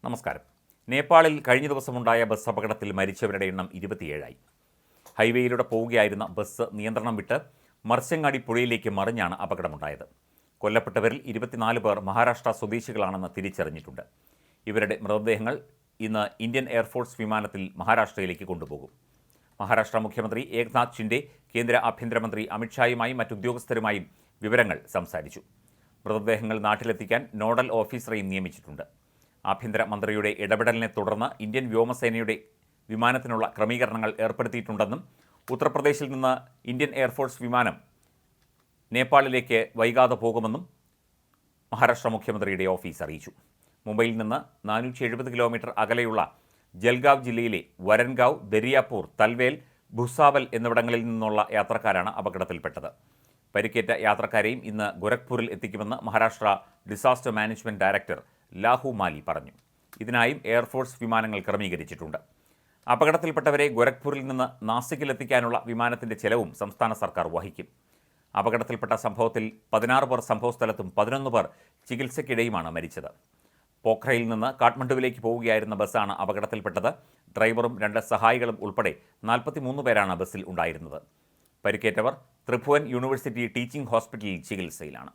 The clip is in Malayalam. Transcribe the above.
നമസ്കാരം. നേപ്പാളിൽ കഴിഞ്ഞ ദിവസമുണ്ടായ ബസ് അപകടത്തിൽ മരിച്ചവരുടെ എണ്ണം 27ആയി. ഹൈവേയിലൂടെ പോവുകയായിരുന്ന ബസ് നിയന്ത്രണം വിട്ട് മർശങ്ങാടി പുഴയിലേക്ക് മറിഞ്ഞാണ് അപകടമുണ്ടായത്. കൊല്ലപ്പെട്ടവരിൽ 24 പേർ മഹാരാഷ്ട്ര സ്വദേശികളാണെന്ന് തിരിച്ചറിഞ്ഞിട്ടുണ്ട്. ഇവരുടെ മൃതദേഹങ്ങൾ ഇന്ന് ഇന്ത്യൻ എയർഫോഴ്സ് വിമാനത്തിൽ മഹാരാഷ്ട്രയിലേക്ക് കൊണ്ടുപോകും. മഹാരാഷ്ട്ര മുഖ്യമന്ത്രി ഏക്നാഥ് ഷിൻഡെ കേന്ദ്ര ആഭ്യന്തരമന്ത്രി അമിത്ഷായുമായും മറ്റുദ്യോഗസ്ഥരുമായും വിവരങ്ങൾ സംസാരിച്ചു. മൃതദേഹങ്ങൾ നാട്ടിലെത്തിക്കാൻ നോഡൽ ഓഫീസറെയും നിയമിച്ചിട്ടുണ്ട്. ആഭ്യന്തരമന്ത്രിയുടെ ഇടപെടലിനെ തുടർന്ന് ഇന്ത്യൻ വ്യോമസേനയുടെ വിമാനത്തിനുള്ള ക്രമീകരണങ്ങൾ ഏർപ്പെടുത്തിയിട്ടുണ്ടെന്നും ഉത്തർപ്രദേശിൽ നിന്ന് ഇന്ത്യൻ എയർഫോഴ്സ് വിമാനം നേപ്പാളിലേക്ക് വൈകാതെ പോകുമെന്നും മഹാരാഷ്ട്ര മുഖ്യമന്ത്രിയുടെ ഓഫീസ് അറിയിച്ചു. മുംബൈയിൽ നിന്ന് 470 കിലോമീറ്റർ അകലെയുള്ള ജൽഗാവ് ജില്ലയിലെ വരൻഗാവ്, ദരിയാപൂർ, തൽവേൽ, ഭുസാവൽ എന്നിവിടങ്ങളിൽ നിന്നുള്ള യാത്രക്കാരാണ് അപകടത്തിൽപ്പെട്ടത്. പരിക്കേറ്റ യാത്രക്കാരെയും ഇന്ന് ഗോരഖ്പൂരിൽ എത്തിക്കുമെന്ന് മഹാരാഷ്ട്ര ഡിസാസ്റ്റർ മാനേജ്മെന്റ് ഡയറക്ടർ ലാഹു മാലി പറഞ്ഞു. ഇതിനായും എയർഫോഴ്സ് വിമാനങ്ങൾ ക്രമീകരിച്ചിട്ടുണ്ട്. അപകടത്തിൽപ്പെട്ടവരെ ഗോരഖ്പൂരിൽ നിന്ന് നാസിക്കിലെത്തിക്കാനുള്ള വിമാനത്തിന്റെ ചെലവും സംസ്ഥാന സർക്കാർ വഹിക്കും. അപകടത്തിൽപ്പെട്ട സംഭവത്തിൽ 16 പേർ സംഭവസ്ഥലത്തും 11 പേർ ചികിത്സയ്ക്കിടെയുമാണ് മരിച്ചത്. പോഖ്രയിൽ നിന്ന് കാഠ്മണ്ഡുവിലേക്ക് പോവുകയായിരുന്ന ബസ്സാണ് അപകടത്തിൽപ്പെട്ടത്. ഡ്രൈവറും 2 സഹായികളും ഉൾപ്പെടെ 43 പേരാണ് ബസ്സിൽ ഉണ്ടായിരുന്നത്. പരിക്കേറ്റവർ ത്രിഭുവൻ യൂണിവേഴ്സിറ്റി ടീച്ചിംഗ് ഹോസ്പിറ്റലിൽ ചികിത്സയിലാണ്.